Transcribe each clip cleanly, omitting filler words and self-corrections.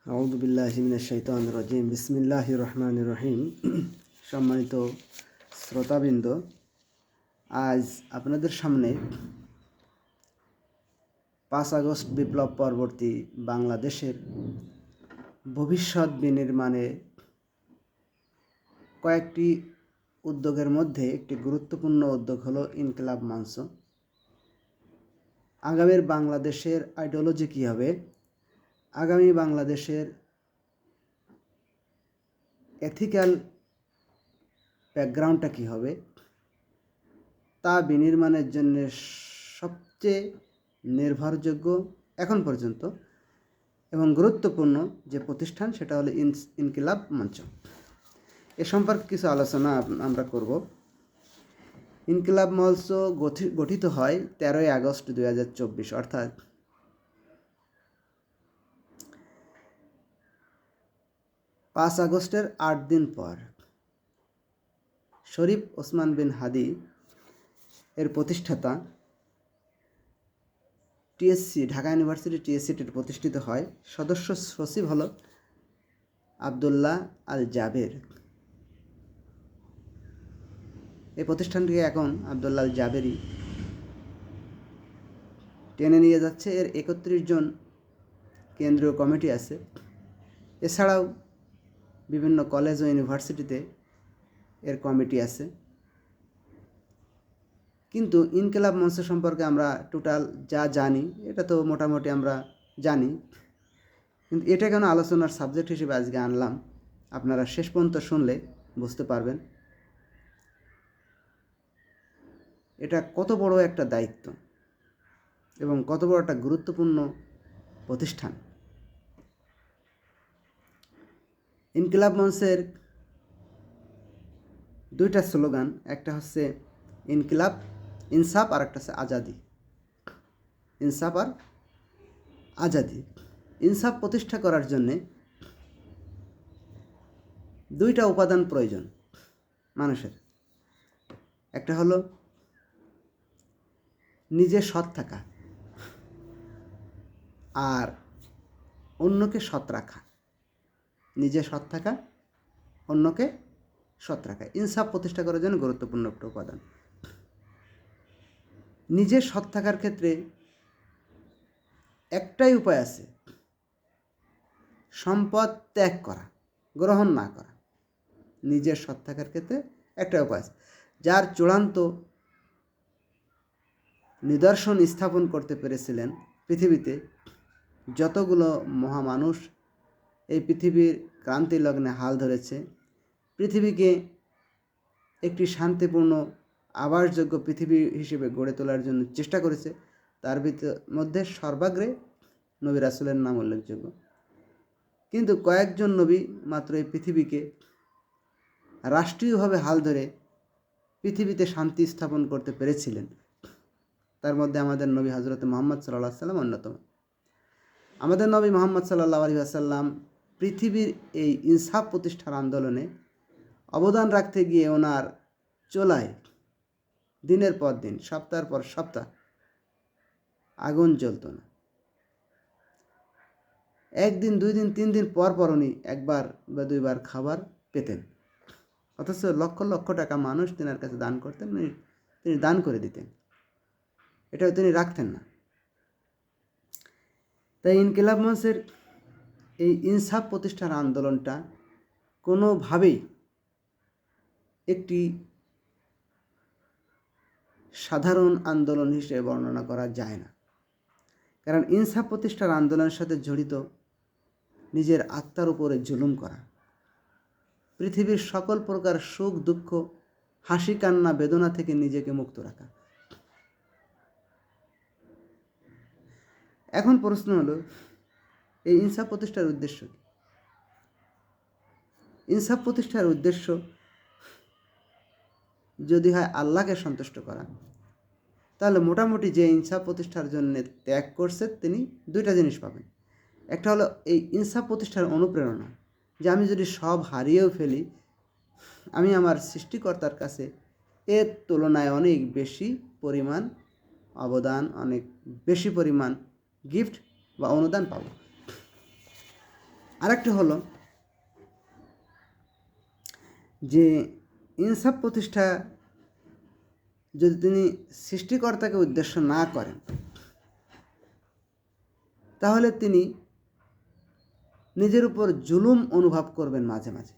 আউযু বিল্লাহি মিনাশ শাইতানির রাজিম। বিসমিল্লাহির রহমানির রহিম। সম্মানিত শ্রোতাবৃন্দ, আজ আপনাদের সামনে 5 আগস্ট বিপ্লব পরবর্তী বাংলাদেশের ভবিষ্যৎ বিনির্মাণে কয়েকটি উদ্যোগের মধ্যে একটি গুরুত্বপূর্ণ উদ্যোগ হলো ইনকিলাব মঞ্চ। আগামীর বাংলাদেশের আইডিওলজি কী হবে, আগামী বাংলাদেশের এথিক্যাল ব্যাকগ্রাউন্ডটা কী হবে, তা বিনির্মাণের জন্য সবচেয়ে নির্ভরযোগ্য এখন পর্যন্ত এবং গুরুত্বপূর্ণ যে প্রতিষ্ঠান সেটা হলো ইনকিলাব মঞ্চ। এ সম্পর্কে কিছু আলোচনা আমরা করব। ইনকিলাব মঞ্চ গঠিত হয় 13ই আগস্ট 2024, অর্থাৎ 5 আগস্টের 8 দিন পর। শরীফ ওসমান বিন হাদি এর প্রতিষ্ঠাতা টিএসসি, ঢাকা ইউনিভার্সিটি টিএসসিটির প্রতিষ্ঠিত হয়। সদস্য সচিব হল আবদুল্লাহ আল জাবের। এই প্রতিষ্ঠানটিকে এখন আবদুল্লাহ আল জাবেরই টেনে নিয়ে যাচ্ছে। এর 31 জন কেন্দ্রীয় কমিটি আছে। এছাড়াও বিভিন্ন কলেজ ও ইউনিভার্সিটিতে এর কমিটি আছে। কিন্তু ইনকিলাব মঞ্চ সম্পর্কে আমরা টোটাল যা জানি এটা তো মোটামুটি আমরা জানি, কিন্তু এটা কেন আলোচনার সাবজেক্ট হিসেবে আজকে আনলাম, আপনারা শেষ পর্যন্ত শুনলে বুঝতে পারবেন এটা কত বড় একটা দায়িত্ব এবং কত বড় একটা গুরুত্বপূর্ণ প্রতিষ্ঠান। ইনকিলাব মঞ্চের দুইটা স্লোগান, একটা হচ্ছে ইনকিলাব ইনসাফ, আর একটা হচ্ছে আজাদি। ইনসাফ আর আজাদি। ইনসাফ প্রতিষ্ঠা করার জন্যে দুইটা উপাদান প্রয়োজন মানুষের। একটা হলো নিজে সৎ থাকা আর অন্যকে সৎ রাখা। নিজে সৎ থাকা, অন্যকে সৎ রাখা ইনসাফ প্রতিষ্ঠা করার জন্য গুরুত্বপূর্ণ একটা উপাদান। নিজে সৎ থাকার ক্ষেত্রে একটাই উপায় আছে, সম্পদ ত্যাগ করা, গ্রহণ না করা। নিজের সৎ থাকার ক্ষেত্রে একটা উপায় আছে, যার চূড়ান্ত নিদর্শন স্থাপন করতে পেরেছিলেন পৃথিবীতে যতগুলো মহামানুষ এই পৃথিবীর ক্রান্তি লগ্নে হাল ধরেছে, পৃথিবীকে একটি শান্তিপূর্ণ আবাসযোগ্য পৃথিবী হিসেবে গড়ে তোলার জন্য চেষ্টা করেছে। তার মধ্যে সর্বাগ্রে নবী রাসূলের নাম উল্লেখযোগ্য। কিন্তু কয়েকজন নবী মাত্র এই পৃথিবীকে রাষ্ট্রীয়ভাবে হাল ধরে পৃথিবীতে শান্তি স্থাপন করতে পেরেছিলেন। তার মধ্যে আমাদের নবী হযরত মুহাম্মদ সাল্লাল্লাহু আলাইহি ওয়াসাল্লাম অন্যতম। আমাদের নবী মুহাম্মদ সাল্লাল্লাহু আলাইহি ওয়াসাল্লাম পৃথিবীর এই ইনসাফ প্রতিষ্ঠার আন্দোলনে অবদান রাখতে গিয়ে ওনার চোলায় দিনের পর দিন, সপ্তাহের পর সপ্তাহ আগুন জ্বলত না। একদিন, 2 দিন, 3 দিন পর পর উনি একবার বা দুইবার খাবার পেতেন, অথচ লক্ষ লক্ষ টাকা মানুষ তেনার কাছে দান করতেন, তিনি দান করে দিতেন, এটাও তিনি রাখতেন না। তাই ইনকিলাব মঞ্চের এই ইনসাফ প্রতিষ্ঠার আন্দোলনটা কোনোভাবেই একটি সাধারণ আন্দোলন হিসেবে বর্ণনা করা যায় না। কারণ ইনসাফ প্রতিষ্ঠার আন্দোলনের সাথে জড়িত নিজের আত্মার উপরে জুলুম করা, পৃথিবীর সকল প্রকার সুখ দুঃখ, হাসি কান্না বেদনা থেকে নিজেকে মুক্ত রাখা। এখন প্রশ্ন হলো, এই ইনসাফ প্রতিষ্ঠার উদ্দেশ্য কি? ইনসাফ প্রতিষ্ঠার উদ্দেশ্য যদি হয় আল্লাহকে সন্তুষ্ট করা, তাহলে মোটামুটি যে ইনসাফ প্রতিষ্ঠার জন্য ত্যাগ করছে তিনি দুইটা জিনিস পাবেন। একটা হলো এই ইনসাফ প্রতিষ্ঠার অনুপ্রেরণা, যে আমি যদি সব হারিয়েও ফেলি, আমি আমার সৃষ্টিকর্তার কাছে এর তুলনায় অনেক বেশি পরিমাণ অবদান, অনেক বেশি পরিমাণ গিফট বা অনুদান পাব। আরেকটি হলো যে ইনসাফ প্রতিষ্ঠা যদি তিনি সৃষ্টিকর্তাকে উদ্দেশ্য না করেন, তাহলে তিনি নিজের উপর জুলুম অনুভব করবেন মাঝে মাঝে।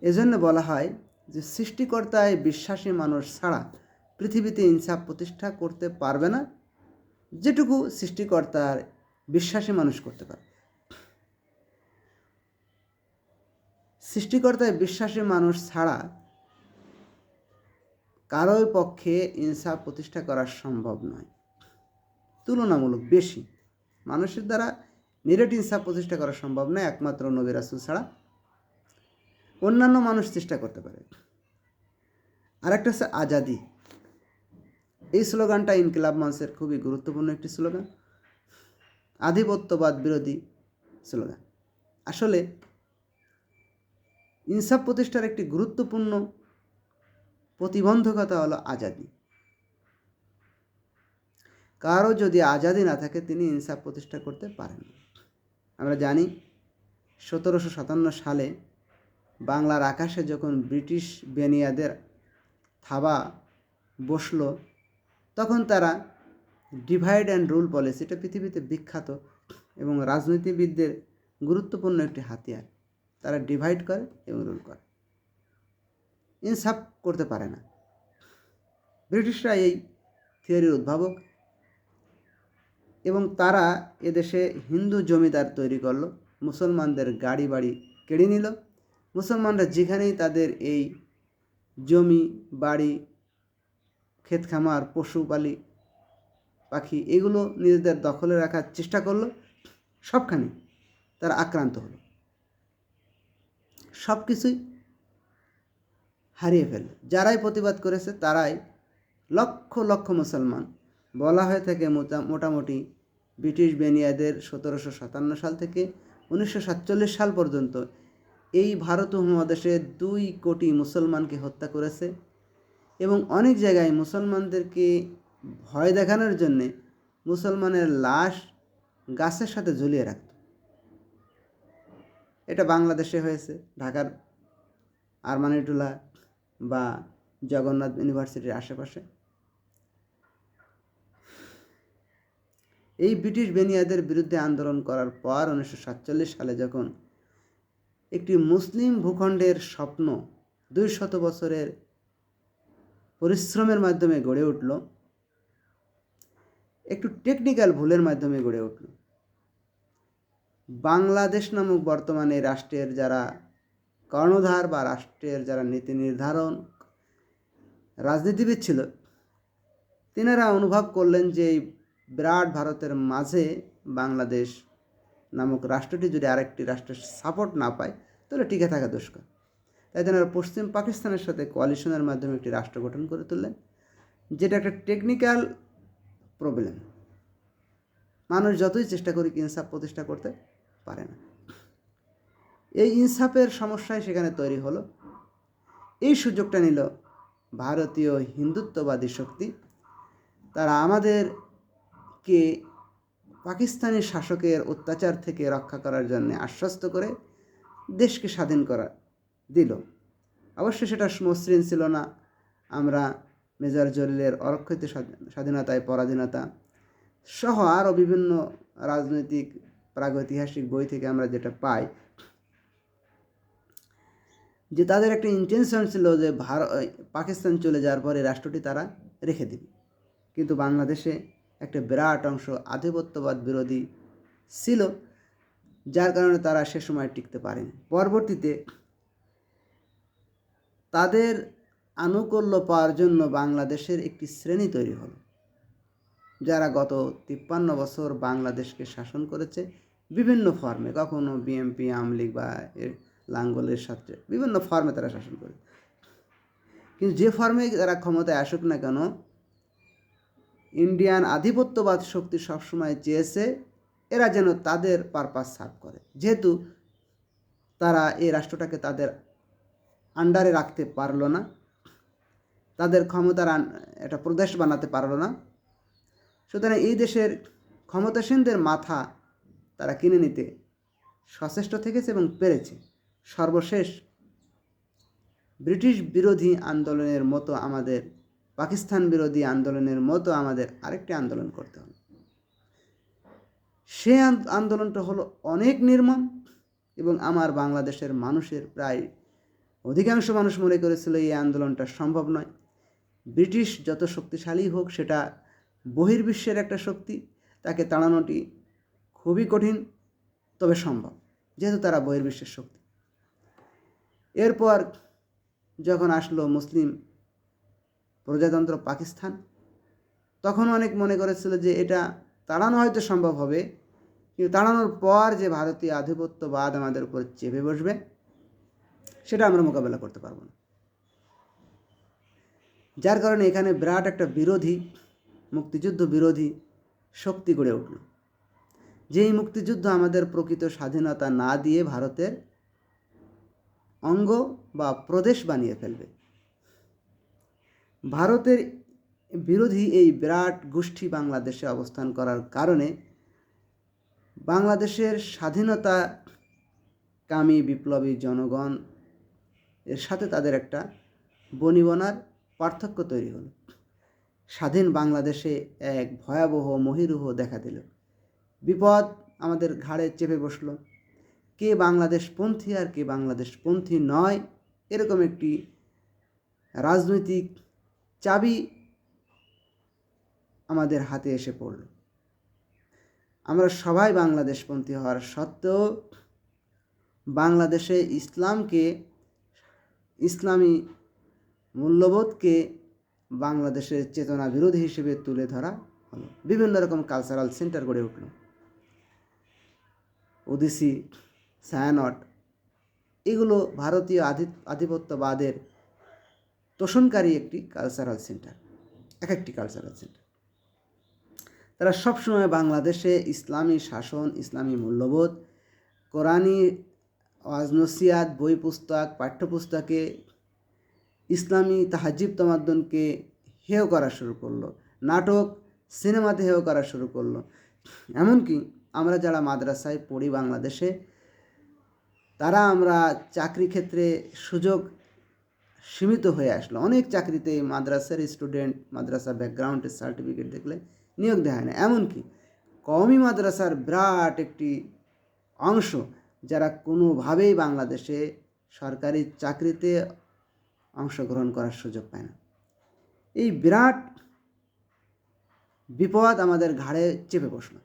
এজন্য বলা হয় যে সৃষ্টিকর্তায় বিশ্বাসী মানুষ ছাড়া পৃথিবীতে ইনসাফ প্রতিষ্ঠা করতে পারবে না, যেটুকু সৃষ্টিকর্তার বিশ্বাসী মানুষ করতে পারে। সৃষ্টিকর্তায় বিশ্বাসী মানুষ ছাড়া কারোর পক্ষে ইনসাফ প্রতিষ্ঠা করা সম্ভব নয়। তুলনামূলক বেশি মানুষের দ্বারা নিরেট ইনসাফ প্রতিষ্ঠা করা সম্ভব নয়, একমাত্র নবী রাসূল ছাড়া অন্যান্য মানুষ চেষ্টা করতে পারে। আরেকটা হচ্ছে আজাদি। এই স্লোগানটা ইনকিলাব মঞ্চের খুবই গুরুত্বপূর্ণ একটি স্লোগান, আধিপত্যবাদ বিরোধী স্লোগান। আসলে ইনসাফ প্রতিষ্ঠার একটি গুরুত্বপূর্ণ প্রতিবন্ধকতা হলো আজাদি। কারো যদি আজাদি না থাকে তিনি ইনসাফ প্রতিষ্ঠা করতে পারেন না। আমরা জানি 1757 সালে বাংলার আকাশে যখন ব্রিটিশ বেনিয়াদের থাবা বসলো, তখন তারা ডিভাইড অ্যান্ড রুল পলিসিটা পৃথিবীতে বিখ্যাত এবং রাজনীতিবিদদের গুরুত্বপূর্ণ একটি হাতিয়ার। তারা ডিভাইড করে এবং রুল করে, ইনসাফ করতে পারে না। ব্রিটিশরা এই থিওরির উদ্ভাবক এবং তারা এদেশে হিন্দু জমিদার তৈরি করলো, মুসলমানদের গাড়ি বাড়ি কেড়ে নিল। মুসলমানরা যেখানেই তাদের এই জমি বাড়ি ক্ষেত খামার পশু পাখি এগুলো নিজেদের দখলে রাখার চেষ্টা করলো, সবখানে তারা আক্রান্ত হলো, সব কিছুই হারিয়ে ফেলল। যারাই প্রতিবাদ করেছে তারাই লক্ষ লক্ষ মুসলমান, বলা হয়ে থাকে মোটামুটি ব্রিটিশ বেনিয়াদের 1757 সাল থেকে 1947 সাল পর্যন্ত এই ভারত উপমহাদেশে 2 কোটি মুসলমানকে হত্যা করেছে এবং অনেক জায়গায় মুসলমানদেরকে ভয় দেখানোর জন্যে মুসলমানের লাশ গাছের সাথে ঝুলিয়ে রাখত। এটা বাংলাদেশে হয়েছে, ঢাকার আরমানিটোলা বা জগন্নাথ ইউনিভার্সিটির আশেপাশে। এই ব্রিটিশ বেনিয়াদের বিরুদ্ধে আন্দোলন করার পর 1947 সালে যখন একটি মুসলিম ভূখণ্ডের স্বপ্ন 200 বছরের পরিশ্রমের মাধ্যমে গড়ে উঠল, একটু টেকনিক্যাল ভুলের মাধ্যমে গড়ে উঠল। বাংলাদেশ নামক বর্তমানে রাষ্ট্রের যারা কর্ণধার বা রাষ্ট্রের যারা নীতি নির্ধারণ রাজনীতিবিদ ছিল, তিনারা অনুভব করলেন যে এই বিরাট ভারতের মাঝে বাংলাদেশ নামক রাষ্ট্রটি যদি আরেকটি রাষ্ট্রের সাপোর্ট না পায় তাহলে টিকে থাকা দুষ্কর। তাই তেনারা পশ্চিম পাকিস্তানের সাথে কোয়ালিশনের মাধ্যমে একটি রাষ্ট্র গঠন করে তুললেন, যেটা একটা টেকনিক্যাল প্রবলেম। মানুষ যতই চেষ্টা করি ইনসাফ প্রতিষ্ঠা করতে পারে না। এই ইনসাফের সমস্যায় সেখানে তৈরি হলো। এই সুযোগটা নিল ভারতীয় হিন্দুত্ববাদী শক্তি। তারা আমাদেরকে পাকিস্তানি শাসকের অত্যাচার থেকে রক্ষা করার জন্য আশ্বস্ত করে দেশকে স্বাধীন করা দিল। অবশ্যই সেটা মসৃণ ছিল না। আমরা মেজর জলিলের অরক্ষিত স্বাধীনতায় পরাধীনতা সহ আরও বিভিন্ন রাজনৈতিক প্রাগৈতিহাসিক বই থেকে আমরা যেটা পাই যে তাদের একটা ইন্টেনশন ছিল যে পাকিস্তান চলে যাওয়ার পরে রাষ্ট্রটি তারা রেখে দিবে, কিন্তু বাংলাদেশে একটা বিরাট অংশ আধিপত্যবাদ বিরোধী ছিল, যার কারণে তারা সে সময় টিকতে পারেনি। পরবর্তীতে তাদের আনুকূল্য পাওয়ার জন্য বাংলাদেশের একটি শ্রেণী তৈরি হলো, যারা গত 53 বছর বাংলাদেশকে শাসন করেছে বিভিন্ন ফর্মে, কখনো বিএমপি আওয়ামী লীগ বা লাঙ্গলের সাথে বিভিন্ন ফর্মে তারা শাসন করে। কিন্তু যে ফর্মে তারা ক্ষমতায় আসুক না কেন, ইন্ডিয়ান আধিপত্যবাদ শক্তি সবসময় চেয়েছে এরা যেন তাদের পারপাস সার্ভ করে, যেহেতু তারা এই রাষ্ট্রটাকে তাদের আন্ডারে রাখতে পারলো না, তাদের ক্ষমতার একটা প্রদেশ বানাতে পারলো না। সুতরাং এই দেশের ক্ষমতাসীনদের মাথা তারা কিনে নিতে সচেষ্ট থেকেছে এবং পেরেছে। সর্বশেষ ব্রিটিশ বিরোধী আন্দোলনের মতো আমাদের, পাকিস্তান বিরোধী আন্দোলনের মতো আমাদের আরেকটি আন্দোলন করতে হবে। সেই আন্দোলনটা হলো অনেক নির্মম এবং আমার বাংলাদেশের মানুষের প্রায় অধিকাংশ মানুষ মনে করেছিল এই আন্দোলনটা সম্ভব নয়। ব্রিটিশ যত শক্তিশালী হোক, সেটা বহির্বিশ্বের একটা শক্তি, তাকে তাড়ানোটি খুবই কঠিন, তবে সম্ভব, যেহেতু তারা বহির্বিশ্বের শক্তি। এরপর যখন আসলো মুসলিম প্রজাতন্ত্র পাকিস্তান, তখন অনেক মনে করেছিল যে এটা তাড়ানো হয়তো সম্ভব হবে, কিন্তু তাড়ানোর পর যে ভারতীয় আধিপত্যবাদ আমাদের উপর চেপে বসবে, সেটা আমরা মোকাবেলা করতে পারবো না। যার কারণে এখানে বিরাট একটা বিরোধী, মুক্তিযুদ্ধ বিরোধী শক্তি গড়ে উঠল, যেই মুক্তিযুদ্ধ আমাদের প্রকৃত স্বাধীনতা না দিয়ে ভারতের অঙ্গ বা প্রদেশ বানিয়ে ফেলবে। ভারতের বিরোধী এই বিরাট গোষ্ঠী বাংলাদেশে অবস্থান করার কারণে বাংলাদেশের স্বাধীনতাকামী বিপ্লবী জনগণ এর সাথে তাদের একটা বনিবনার পার্থক্য তৈরি হলো। স্বাধীন বাংলাদেশে এক ভয়াবহ মহীরুহ দেখা দিল। বিপদ আমাদের ঘাড়ে চেপে বসল। কে বাংলাদেশপন্থী আর কে বাংলাদেশপন্থী নয়, এরকম একটি রাজনৈতিক চাবি আমাদের হাতে এসে পড়ল। আমরা সবাই বাংলাদেশপন্থী হওয়ার সত্ত্বেও বাংলাদেশে ইসলামী মূল্যবোধকে বাংলাদেশের চেতনা বিরোধী হিসেবে তুলে ধরা হলো। বিভিন্ন রকম কালচারাল সেন্টার গড়ে উঠল। ওডিসি, ছায়ানট, এগুলো ভারতীয় আধিপত্যবাদের তোষণকারী একটি কালচারাল সেন্টার, একটি কালচারাল সেন্টার। তারা সবসময় বাংলাদেশে ইসলামী শাসন, ইসলামী মূল্যবোধ, কোরআনী ওয়াজ নসিহাত, বই পুস্তক, পাঠ্যপুস্তকে ইসলামী তাহাজ্জুদ তামাদ্দুনকে হেয় করা শুরু করলো। নাটক, সিনেমাতে হেয় করা শুরু করলো। এমনকি আমরা যারা মাদ্রাসায় পড়ি বাংলাদেশে, তারা আমরা চাকরি ক্ষেত্রে সুযোগ সীমিত হয়ে আসলো। অনেক চাকরিতে মাদ্রাসার স্টুডেন্ট, মাদ্রাসা ব্যাকগ্রাউন্ডের সার্টিফিকেট দেখলে নিয়োগ দেওয়া হয় না। এমনকি কওমি মাদ্রাসার বিরাট একটি অংশ যারা কোনোভাবেই বাংলাদেশে সরকারি চাকরিতে অংশগ্রহণ করার সুযোগ পায় না। এই বিরাট বিপদ আমাদের ঘাড়ে চেপে বসল।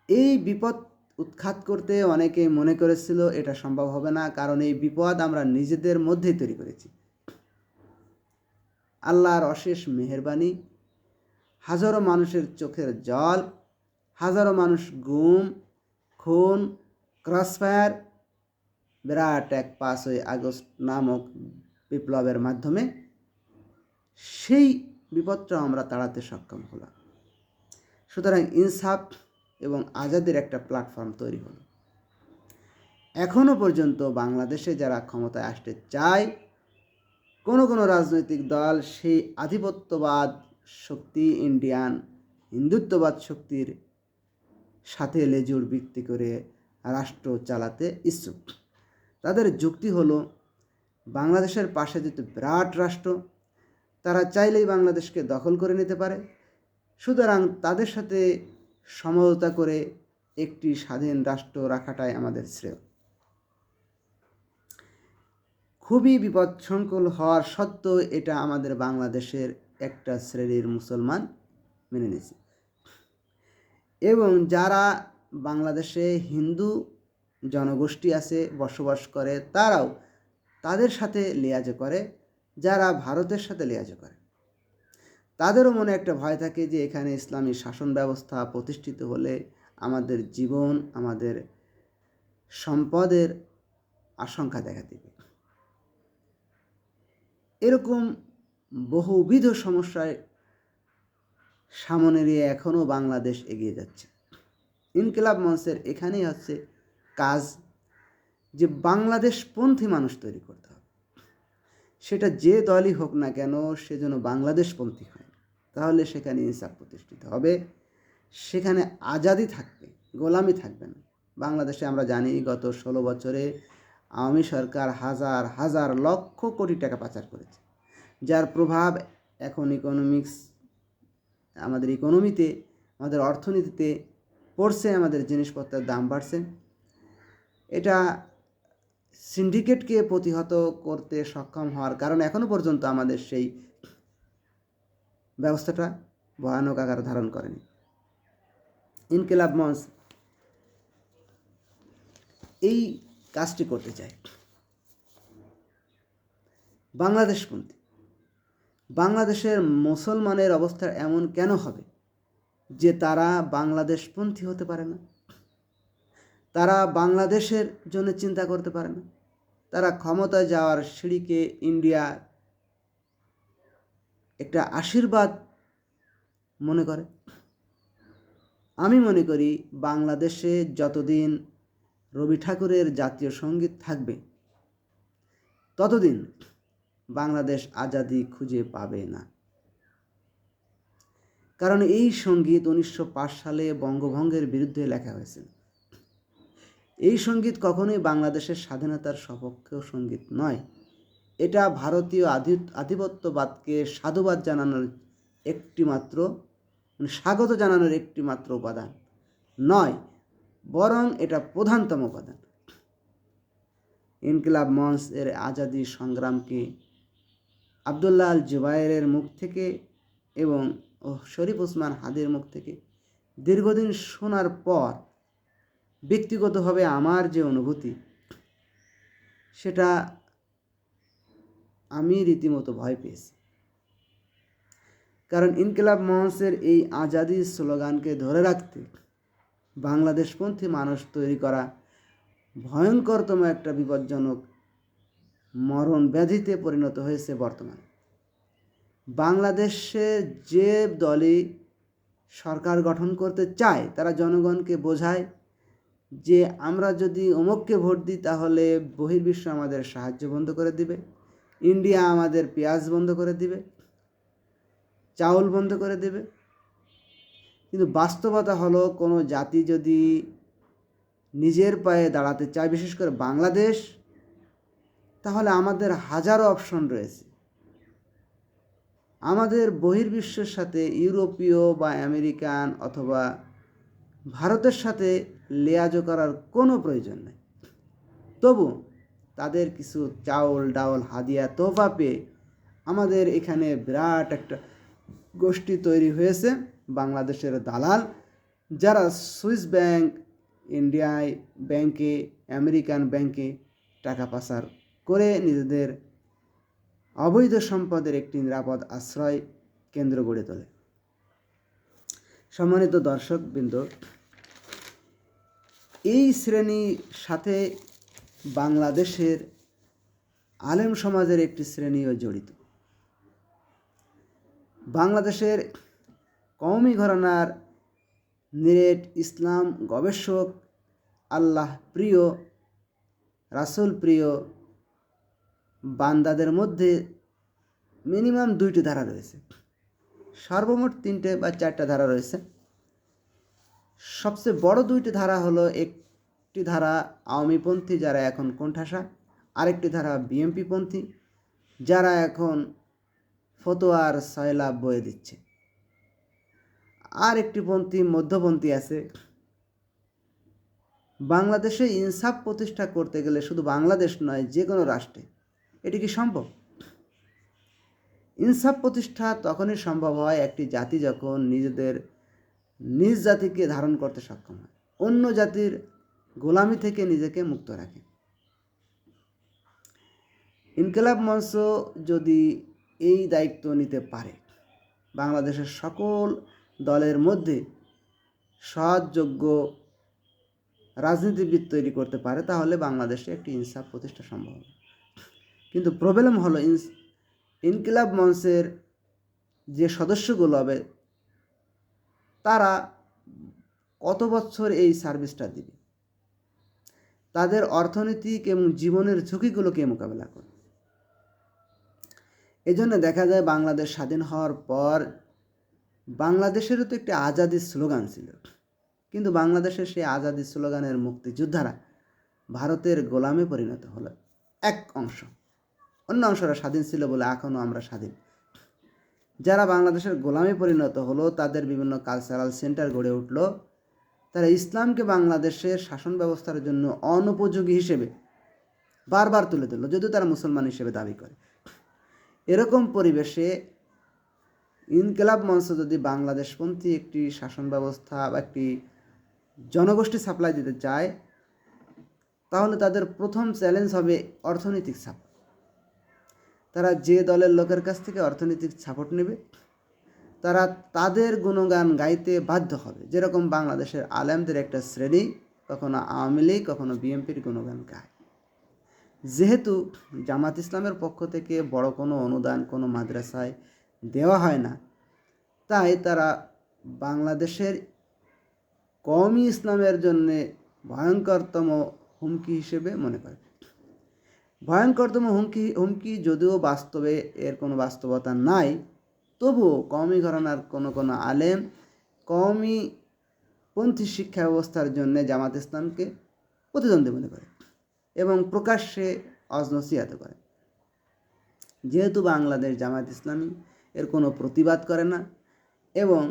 এই বিপদ উৎখাত করতে অনেকে মনে করেছিল এটা সম্ভব হবে না, কারণ এই বিপদ আমরা নিজেদের মধ্যেই তৈরি করেছি। আল্লাহর অশেষ মেহেরবানি, হাজারো মানুষের চোখের জল, হাজারো মানুষ গুম, খুন, ক্রসফায়ার, বিরাট এক 5ই আগস্ট নামক বিপ্লবের মাধ্যমে সেই বিপদটা আমরা তাড়াতে সক্ষম হলাম। সুতরাং ইনসাফ এবং আজাদের একটা প্ল্যাটফর্ম তৈরি হলো। এখনও পর্যন্ত বাংলাদেশে যারা ক্ষমতায় আসতে চায়, কোনো রাজনৈতিক দল সেই আধিপত্যবাদ শক্তি, ইন্ডিয়ান হিন্দুত্ববাদ শক্তির সাথে লেজুর ভিত্তি করে রাষ্ট্র চালাতে ইচ্ছুক। তাদের যুক্তি হলো, বাংলাদেশের পাশে যেহেতু বিরাট রাষ্ট্র, তারা চাইলেই বাংলাদেশকে দখল করে নিতে পারে। সুতরাং তাদের সাথে সমঝোতা করে একটি স্বাধীন রাষ্ট্র রাখাটাই আমাদের শ্রেয়। খুবই বিপদসংকুল হওয়ার সত্ত্বেও এটা আমাদের বাংলাদেশের একটা শ্রেণীর মুসলমান মেনে নিয়েছে, এবং যারা বাংলাদেশে হিন্দু জনগোষ্ঠী আছে, বসবাস করে, তারাও তাদের সাথে লিয়াজ করে, যারা ভারতের সাথে লিয়াজ করে। তাদেরও মনে একটা ভয় থাকে যে এখানে ইসলামী শাসন ব্যবস্থা প্রতিষ্ঠিত হলে আমাদের জীবন, আমাদের সম্পদের আশঙ্কা দেখা দিবে। এরকম বহুবিধ সমস্যায় সামনে নিয়ে এখনও বাংলাদেশ এগিয়ে যাচ্ছে। ইনকিলাব মঞ্চের এখানেই হচ্ছে কাজ, যে বাংলাদেশপন্থী মানুষ তৈরি করতে হবে। সেটা যে দলই হোক না কেন, সে যেন বাংলাদেশপন্থী হয়, তাহলে সেখানে ইনসাফ প্রতিষ্ঠিত হবে, সেখানে আজাদি থাকবে। গোলামি থাকবে না। বাংলাদেশে আমরা জানি গত 16 বছরে আওয়ামী সরকার হাজার হাজার লক্ষ কোটি টাকা পাচার করেছে, যার প্রভাব এখন আমাদের ইকোনমিতে, আমাদের অর্থনীতিতে পড়ছে। আমাদের জিনিসপত্রের দাম বাড়ছে। এটা সিন্ডিকেটকে প্রতিহত করতে সক্ষম হওয়ার কারণে এখনও পর্যন্ত আমাদের সেই ব্যবস্থাটা ভয়ানক আকার ধারণ করেনি। ইনকিলাব মঞ্চ এই কাজটি করতে চায়। বাংলাদেশপন্থী, বাংলাদেশের মুসলমানের অবস্থা এমন কেন হবে যে তারা বাংলাদেশপন্থী হতে পারে না? তারা বাংলাদেশের জন্য চিন্তা করতে পারে না। তারা ক্ষমতায় যাওয়ার সিঁড়িকে ইন্ডিয়া একটা আশীর্বাদ মনে করে। আমি মনে করি বাংলাদেশে যতদিন রবি ঠাকুরের জাতীয় সঙ্গীত থাকবে ততদিন বাংলাদেশ আজাদি খুঁজে পাবে না। কারণ এই সঙ্গীত 1905 সালে বঙ্গভঙ্গের বিরুদ্ধে লেখা হয়েছিল। এই সঙ্গীত কখনোই বাংলাদেশের স্বাধীনতার সপক্ষেও সঙ্গীত নয়। এটা ভারতীয় আধিপত্যবাদকে সাধুবাদ জানানোর একটিমাত্র, স্বাগত জানানোর একটিমাত্র উপাদান নয়, বরং এটা প্রধানতম উপাদান। ইনকিলাব মঞ্চ এর আজাদি সংগ্রামকে আবদুল্লাহ আল জুবায়েরের মুখ থেকে এবং শরীফ ওসমান হাদির মুখ থেকে দীর্ঘদিন শোনার পর ব্যক্তিগতভাবে আমার যে অনুভূতি, সেটা আমি রীতিমতো ভয় পেয়েছি। কারণ ইনকিলাব মঞ্চের এই আজাদির স্লোগানকে ধরে রাখতে বাংলাদেশপন্থী মানুষ তৈরি করা ভয়ঙ্করতম একটা বিপজ্জনক মরণ ব্যাধিতে পরিণত হয়েছে বর্তমানে। বাংলাদেশে যে দলই সরকার গঠন করতে চায় তারা জনগণকে বোঝায় যে আমরা যদি অমুককে ভোট দিই তাহলে বহির্বিশ্ব আমাদের সাহায্য বন্ধ করে দিবে, ইন্ডিয়া আমাদের পেঁয়াজ বন্ধ করে দিবে, চাউল বন্ধ করে দেবে। কিন্তু বাস্তবতা হলো কোনো জাতি যদি নিজের পায়ে দাঁড়াতে চায়, বিশেষ করে বাংলাদেশ, তাহলে আমাদের হাজারো অপশন রয়েছে। আমাদের বহির্বিশ্বের সাথে ইউরোপীয় বা আমেরিকান অথবা ভারতের সাথে লেয়াজো করার কোনো প্রয়োজন নেই। তবু তাদের কিছু চাউল ডাউল হাদিয়া তোফা পেয়ে আমাদের এখানে বিরাট একটা গোষ্ঠী তৈরি হয়েছে, বাংলাদেশের দালাল, যারা সুইস ব্যাংক, ইন্ডিয়ায় ব্যাংকে, আমেরিকান ব্যাংকে টাকা পাচার করে নিজেদের অবৈধ সম্পদের একটি নিরাপদ আশ্রয় কেন্দ্র গড়ে তোলে। সম্মানিত দর্শকবৃন্দ, এই শ্রেণীর সাথে বাংলাদেশের আলেম সমাজের একটি শ্রেণীও জড়িত। বাংলাদেশের কওমি ঘরানার নিরেট ইসলাম গবেষক, আল্লাহ প্রিয়, রাসূল প্রিয় বান্দাদের মধ্যে মিনিমাম 2টি ধারা রয়েছে, সর্বমোট 3টে বা 4টে ধারা রয়েছে। সবচেয়ে বড় 2টি ধারা হলো, একটি ধারা আওয়ামীপন্থী যারা এখন কোণঠাসা, আরেকটি ধারা বিএনপিপন্থী যারা এখন ফতোয়ার সয়লাভ বয়ে দিচ্ছে। আর একটি মধ্যপন্থী আছে। বাংলাদেশে ইনসাফ প্রতিষ্ঠা করতে গেলে শুধু বাংলাদেশ নয়, যে কোনো রাষ্ট্রে এটি কি সম্ভব? ইনসাফ প্রতিষ্ঠা তখনই সম্ভব হয় একটি জাতি যখন নিজ জাতিকে ধারণ করতে সক্ষম হয়, অন্য জাতির গোলামি থেকে নিজেকে মুক্ত রাখে। ইনকিলাব মঞ্চ যদি এই দায়িত্ব নিতে পারে, বাংলাদেশের সকল দলের মধ্যে সৎযোগ্য রাজনীতিবিদ তৈরি করতে পারে, তাহলে বাংলাদেশে একটি ইনসাফ প্রতিষ্ঠা সম্ভব হবে। কিন্তু প্রবলেম হলো ইনকিলাব মঞ্চের যে সদস্যগুলো হবে তারা কত বছর এই সার্ভিসটা দিবে, তাদের অর্থনৈতিক এবং জীবনের ঝুঁকিগুলোকে মোকাবেলা করবে। এজন্য দেখা যায় বাংলাদেশ স্বাধীন হওয়ার পর বাংলাদেশেরও তো একটি আজাদির স্লোগান ছিল, কিন্তু বাংলাদেশের সেই আজাদি স্লোগানের মুক্তিযোদ্ধারা ভারতের গোলামে পরিণত হলো এক অংশ। অন্য অংশরা স্বাধীন ছিল বলে এখনও আমরা স্বাধীন। যারা বাংলাদেশের গোলামে পরিণত হলো তাদের বিভিন্ন কালচারাল সেন্টার গড়ে উঠল। তারা ইসলামকে বাংলাদেশের শাসন ব্যবস্থার জন্য অনুপযোগী হিসেবে বারবার তুলে ধরল, যদিও তারা মুসলমান হিসেবে দাবি করে। এরকম পরিবেশে ইনকিলাব মঞ্চ যদি বাংলাদেশপন্থী একটি শাসন ব্যবস্থা বা একটি জনগোষ্ঠী সাপ্লাই দিতে চায়, তাহলে তাদের প্রথম চ্যালেঞ্জ হবে অর্থনৈতিক সাপোর্ট। তারা যে দলের লোকের কাছ থেকে অর্থনৈতিক সাপোর্ট নেবে তারা তাদের গুণগান গাইতে বাধ্য হবে। যেরকম বাংলাদেশের আলেমদের একটা শ্রেণী কখনো আওয়ামী লীগ কখনো বিএনপির গুণগান গায়। যেহেতু জামাত ইসলামের পক্ষ থেকে বড় কোনো অনুদান কোনো মাদ্রাসায় দেওয়া হয় না, তাই তারা বাংলাদেশের কওমি ইসলামের জন্যে ভয়ঙ্করতম হুমকি হিসেবে মনে করে। ভয়ঙ্করতম হুমকি যদিও বাস্তবে এর কোনো বাস্তবতা নাই, তবুও কওমি ঘরানার কোনো আলেম কওমিপন্থী শিক্ষা ব্যবস্থার জন্য জামাত ইসলামকে প্রতিদ্বন্দ্বী মনে করে এবং প্রকাশ্যে অজনসিয়াত করে। যেহেতু বাংলাদেশ জামাত ইসলামী এর কোনো প্রতিবাদ করে না এবং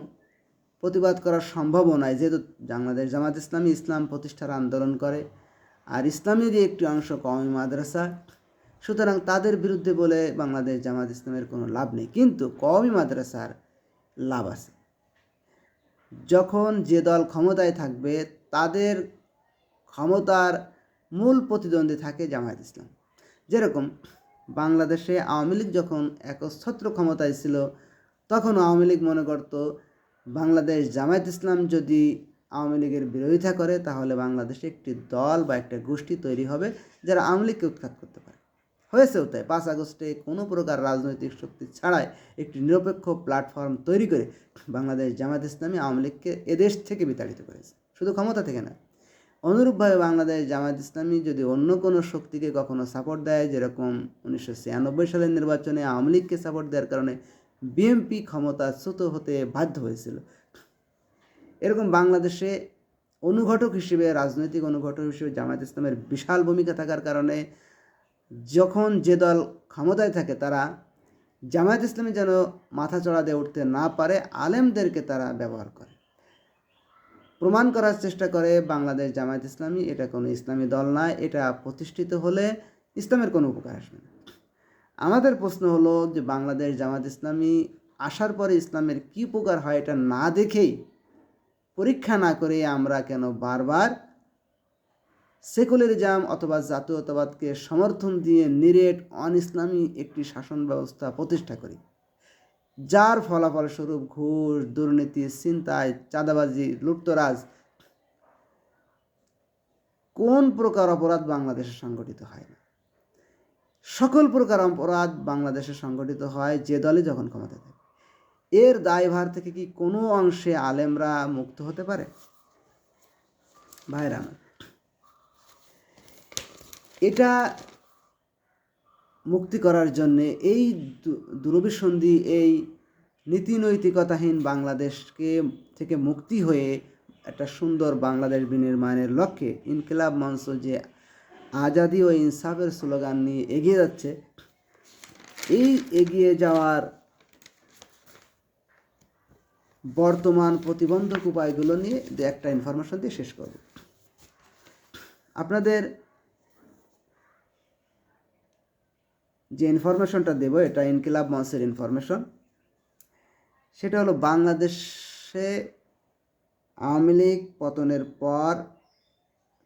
প্রতিবাদ করা সম্ভবও নয়, যেহেতু বাংলাদেশ জামাত ইসলামী ইসলাম প্রতিষ্ঠার আন্দোলন করে আর ইসলামেরই একটি অংশ কওমি মাদ্রাসা, সুতরাং তাদের বিরুদ্ধে বলে বাংলাদেশ জামাত ইসলামের কোনো লাভ নেই। কিন্তু কওমি মাদ্রাসার লাভ আছে। যখন যে দল ক্ষমতায় থাকবে তাদের ক্ষমতার মূল প্রতিদ্বন্দ্বী থাকে জামায়াত ইসলাম। যেরকম বাংলাদেশে আওয়ামী লীগ যখন একচ্ছত্র ক্ষমতায় ছিল, তখন আওয়ামী লীগ মনে করত বাংলাদেশ জামায়াত ইসলাম যদি আওয়ামী লীগের বিরোধিতা করে তাহলে বাংলাদেশে একটি দল বা একটা গোষ্ঠী তৈরি হবে যারা আওয়ামী লীগকে উৎখাত করতে পারে। হয়েছেও তাই। 5 আগস্টে কোনো প্রকার রাজনৈতিক শক্তি ছাড়াই একটি নিরপেক্ষ প্ল্যাটফর্ম তৈরি করে বাংলাদেশ জামায়াত ইসলামী আওয়ামী লীগকে এদেশ থেকে বিতাড়িত করেছে, শুধু ক্ষমতা থেকে না। অনুরূপভাবে বাংলাদেশ জামায়াত ইসলামী যদি অন্য কোনো শক্তিকে কখনো সাপোর্ট দেয়, যেরকম 1996 সালের নির্বাচনে আওয়ামী লীগকে সাপোর্ট দেওয়ার কারণে বিএনপি ক্ষমতাচ্যুত হতে বাধ্য হয়েছিল, এরকম বাংলাদেশে অনুঘটক হিসেবে রাজনৈতিক অনুঘটক হিসেবে জামায়াত ইসলামের বিশাল ভূমিকা থাকার কারণে যখন যে দল ক্ষমতায় থাকে তারা জামায়াত ইসলামী যেন মাথা চড়া দিয়ে উঠতে না পারে আলেমদেরকে তারা ব্যবহার করে, প্রমাণ করার চেষ্টা করে বাংলাদেশ জামায়াত ইসলামী এটা কোনো ইসলামী দল নয়, এটা প্রতিষ্ঠিত হলে ইসলামের কোনো উপকার আসবে না। আমাদের প্রশ্ন হলো যে বাংলাদেশ জামায়াত ইসলামী আসার পরে ইসলামের কী উপকার হয় এটা না দেখেই, পরীক্ষা না করে আমরা কেন বারবার সেকুলারিজম অথবা জাতীয়তাবাদকে সমর্থন দিয়ে নিরেট অন ইসলামী একটি শাসন ব্যবস্থা প্রতিষ্ঠা করি, যার ফলাফলস্বরূপ ঘুষ, দুর্নীতি, ছিনতাই, চাঁদাবাজি, লুটতরাজ, কোন প্রকার অপরাধ বাংলাদেশে সংগঠিত হয় না। সকল প্রকার অপরাধ বাংলাদেশে সংগঠিত হয় যে দলে যখন ক্ষমতা থাকে। এর দায়ভার থেকে কি কোনো অংশে আলেমরা মুক্ত হতে পারে? ভাইরা আমার, এটা মুক্তি করার জন্যে এই দুরভিসন্ধি, এই নীতি নৈতিকতাহীন বাংলাদেশকে থেকে মুক্তি হয়ে একটা সুন্দর বাংলাদেশ বিনির্মাণের লক্ষ্যে ইনকিলাব মঞ্চ যে আজাদি ও ইনসাফের স্লোগান নিয়ে এগিয়ে যাচ্ছে, এই এগিয়ে যাওয়ার বর্তমান প্রতিবন্ধক উপায়গুলো নিয়ে একটা ইনফরমেশন দিয়ে শেষ করব। আপনাদের যে ইনফরমেশনটা দেব এটা ইনকিলাব মঞ্চের ইনফরমেশন। সেটা হলো বাংলাদেশে আওয়ামী লীগ পতনের পর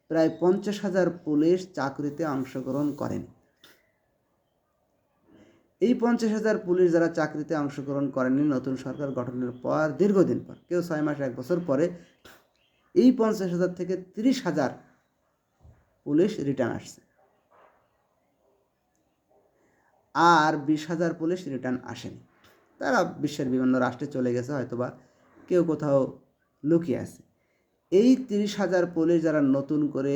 প্রায় 50,000 পুলিশ চাকরিতে অংশগ্রহণ করেনি। এই 50,000 পুলিশ যারা চাকরিতে অংশগ্রহণ করেনি নতুন সরকার গঠনের পর দীর্ঘদিন পর, কেউ 6 মাস 1 বছর পরে, এই 50,000 থেকে 30,000 পুলিশ রিটার্ন আসছে, আর 20,000 পুলিশ রিটার্ন আসেনি। তারা বিশ্বের বিভিন্ন রাষ্ট্রে চলে গেছে, হয়তোবা কেউ কোথাও লুকিয়ে আছে। এই 30,000 পুলিশ যারা নতুন করে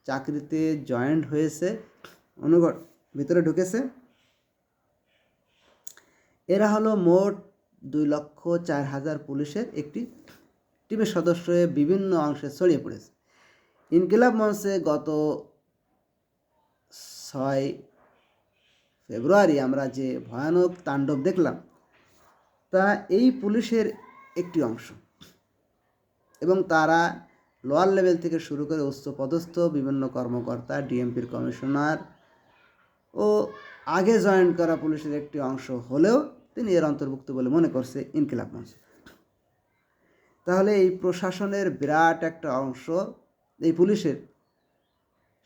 চাকরিতে জয়েন্ট হয়েছে, ভিতরে ঢুকেছে, এরা হলো মোট 2,04,000 পুলিশের একটি টিমের সদস্য হয়ে বিভিন্ন অংশে ছড়িয়ে পড়েছে। ইনকিলাব মঞ্চে গত 6 ফেব্রুয়ারি আমরা যে ভয়ানক তাণ্ডব দেখলাম, তা এই পুলিশের একটি অংশ, এবং তারা লোয়ার লেভেল থেকে শুরু করে উচ্চ পদস্থ বিভিন্ন কর্মকর্তা, ডিএমপির কমিশনার ও আগে জয়েন করা পুলিশের একটি অংশ হলেও তিনি এর অন্তর্ভুক্ত বলে মনে করছে ইনকিলাব মঞ্চ। তাহলে এই প্রশাসনের বিরাট একটা অংশ এই পুলিশের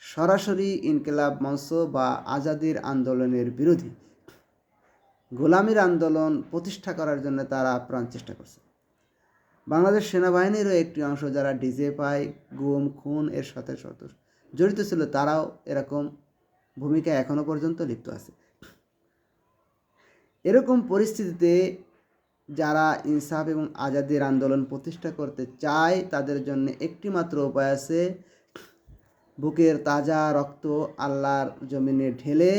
সরাসরি ইনকিলাব মঞ্চ বা আজাদির আন্দোলনের বিরোধী, গোলামির আন্দোলন প্রতিষ্ঠা করার জন্য তারা আপ্রাণ চেষ্টা করছে। বাংলাদেশ সেনাবাহিনীরও একটি অংশ যারা ডিজিএফআই, গুম, খুন এর সাথে জড়িত ছিল, তারাও এরকম ভূমিকা এখনো পর্যন্ত লিপ্ত আছে। এরকম পরিস্থিতিতে যারা ইনসাফ এবং আজাদির আন্দোলন প্রতিষ্ঠা করতে চায় তাদের জন্য একটি মাত্র উপায় আছে, বুকের তাজা রক্ত আল্লাহর জমিনে ঢেলে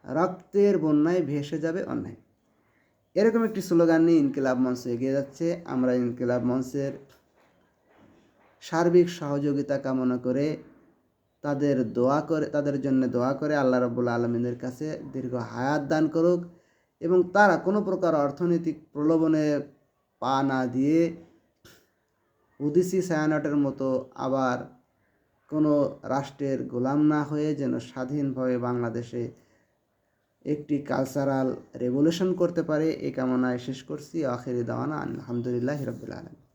রক্তের বন্যায় ভেসে যাবে অন্যায়। এরকম একটি স্লোগান নিয়ে ইনকিলাব মঞ্চ এগিয়ে যাচ্ছে। আমরা ইনকিলাব মঞ্চের সার্বিক সহযোগিতা কামনা করে তাদের জন্য দোয়া করে আল্লাহ রাব্বুল আলামিনের কাছে দীর্ঘ হায়াত দান করুক, এবং তারা কোনো প্রকার অর্থনৈতিক প্রলোভনে পা না দিয়ে উদিসি ছায়ানটের মতো আবার কোনো রাষ্ট্রের গোলাম না হয়ে যেন স্বাধীনভাবে বাংলাদেশে একটি কালচারাল রেভলিউশন করতে পারে, এই কামনায় শেষ করছি। আখিরি দাওয়ানা আলহামদুলিল্লাহি রাব্বিল আলামিন।